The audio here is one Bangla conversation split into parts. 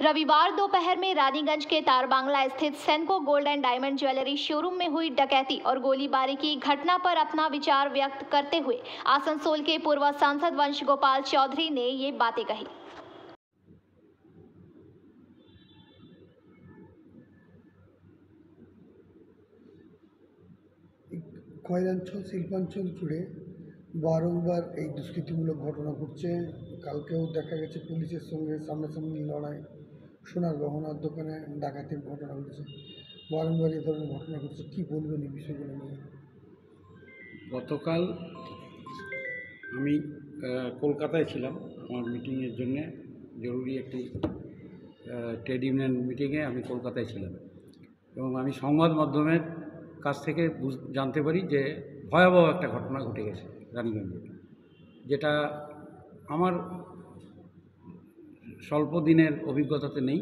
रविवार दोपहर में रानीगंज के तारबांगला स्थित Senco gold and diamond jewellery showroom में हुई डकैती और गोलीबारी की घटना पर अपना विचार व्यक्त करते हुए आसनसोल के पूर्व सांसद वंश गोपाल चौधरी ने ये बातें कही। খয়রাঞ্চল শিল্পাঞ্চল জুড়ে বারংবার এই দুষ্কৃতিমূলক ঘটনা ঘটছে। কালকেও দেখা গেছে পুলিশের সঙ্গে সামনাসামনি লড়াই, সোনার গহনার দোকানে ডাকাতির ঘটনা ঘটেছে। বারংবার এই ধরনের ঘটনা ঘটছে, কী বলবেন এই বিষয়গুলো নিয়ে? গতকাল আমি কলকাতায় ছিলাম আমার মিটিংয়ের জন্যে, জরুরি একটি ট্রেড ইউনিয়ন মিটিংয়ে আমি কলকাতায় ছিলাম এবং আমি সংবাদ মাধ্যমের কাছ থেকে জানতে পারি যে ভয়াবহ একটা ঘটনা ঘটে গেছে রানীগঞ্জে, যেটা আমার স্বল্প দিনের অভিজ্ঞতাতে নেই।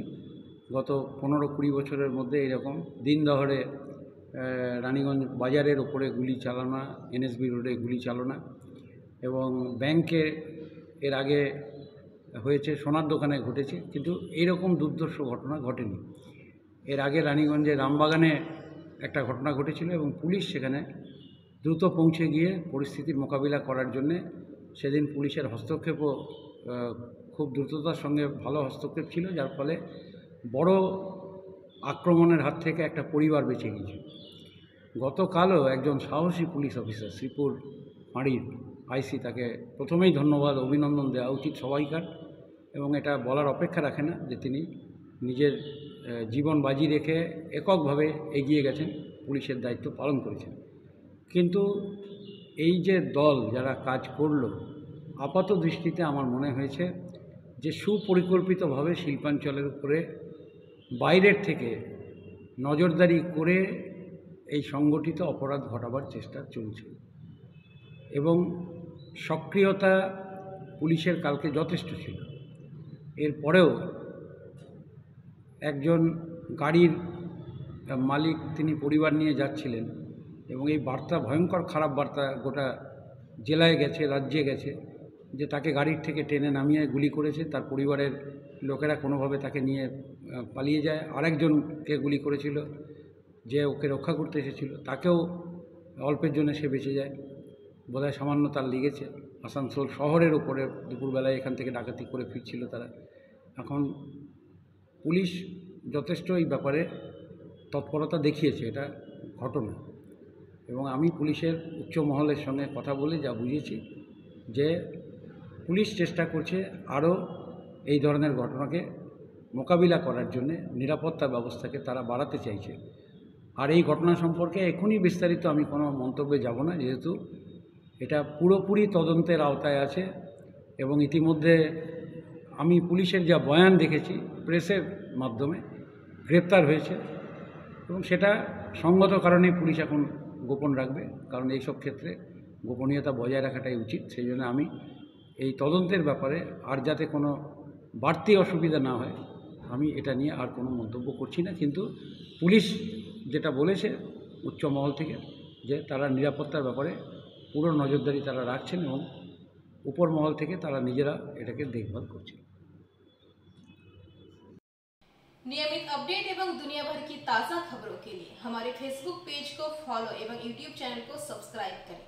গত 15-20 বছরের মধ্যে এরকম দিন দহরে রানীগঞ্জ বাজারের ওপরে গুলি চালানো, এনএসবি রোডে গুলি চালানো এবং ব্যাংকে এর আগে হয়েছে, সোনার দোকানে ঘটেছে, কিন্তু এইরকম দুর্ধর্ষ ঘটনা ঘটেনি। এর আগে রানীগঞ্জে রামবাগানে একটা ঘটনা ঘটেছিল এবং পুলিশ সেখানে দ্রুত পৌঁছে গিয়ে পরিস্থিতির মোকাবিলা করার জন্যে সেদিন পুলিশের হস্তক্ষেপও খুব দ্রুততার সঙ্গে ভালো হস্তক্ষেপ ছিল, যার ফলে বড় আক্রমণের হাত থেকে একটা পরিবার বেঁচে গিয়েছে। গতকালও একজন সাহসী পুলিশ অফিসার, শ্রীপুর ফাঁড়ির আইসি, তাকে প্রথমেই ধন্যবাদ, অভিনন্দন দেওয়া উচিত সবাইকার, এবং এটা বলার অপেক্ষা রাখে না যে তিনি নিজের জীবন বাজি রেখে এককভাবে এগিয়ে গেছেন, পুলিশের দায়িত্ব পালন করেছেন। কিন্তু এই যে দল যারা কাজ করলো, আপাত দৃষ্টিতে আমার মনে হয়েছে যে সুপরিকল্পিতভাবে শিল্পাঞ্চলের উপরে বাইরের থেকে নজরদারি করে এই সংগঠিত অপরাধ ঘটাবার চেষ্টা চলছে এবং সক্রিয়তা পুলিশের কালকে যথেষ্ট ছিল। এরপরেও একজন গাড়ির মালিক, তিনি পরিবার নিয়ে যাচ্ছিলেন এবং এই বার্তা, ভয়ঙ্কর খারাপ বার্তা গোটা জেলায় গেছে, রাজ্যে গেছে, যে তাকে গাড়ির থেকে টেনে নামিয়ে গুলি করেছে, তার পরিবারের লোকেরা কোনোভাবে তাকে নিয়ে পালিয়ে যায়। আরেকজনকে গুলি করেছিল যে ওকে রক্ষা করতে এসেছিল, তাকেও অল্পের জন্য সে বেঁচে যায়, বোধহয় সামান্য তার লেগেছে। আসানসোল শহরের ওপরে দুপুরবেলায় এখান থেকে ডাকাতি করে ফিরছিল তারা। এখন পুলিশ যথেষ্ট এই ব্যাপারে তৎপরতা দেখিয়েছে, এটা ঘটনা, এবং আমি পুলিশের উচ্চ মহলের সঙ্গে কথা বলে যা বুঝেছি যে পুলিশ চেষ্টা করছে আরও এই ধরনের ঘটনাকে মোকাবিলা করার জন্যে নিরাপত্তা ব্যবস্থাকে তারা বাড়াতে চাইছে। আর এই ঘটনা সম্পর্কে এখনই বিস্তারিত আমি কোনো মন্তব্যে যাব না, যেহেতু এটা পুরোপুরি তদন্তের আওতায় আছে এবং ইতিমধ্যে আমি পুলিশের যা বয়ান দেখেছি প্রেসের মাধ্যমে, গ্রেপ্তার হয়েছে এবং সেটা সঙ্গত কারণে পুলিশ এখন গোপন রাখবে, কারণ এইসব ক্ষেত্রে গোপনীয়তা বজায় রাখাটাই উচিত। সেই জন্য আমি এই তদন্তের ব্যাপারে আর যাতে কোনো বাড়তি অসুবিধা না হয়, আমি এটা নিয়ে আর কোনো মন্তব্য করছি না। কিন্তু পুলিশ যেটা বলেছে উচ্চ মহল থেকে, যে তারা নিরাপত্তার ব্যাপারে পুরো নজরদারি তারা রাখছেন এবং উপর মহল থেকে তারা নিজেরা এটাকে देखभाल করছে। नियमित अपडेट एवं दुनिया भर की ताज़ा खबरों के लिए हमारे फेसबुक पेज को फॉलो एवं यूट्यूब चैनल को सब्सक्राइब करें।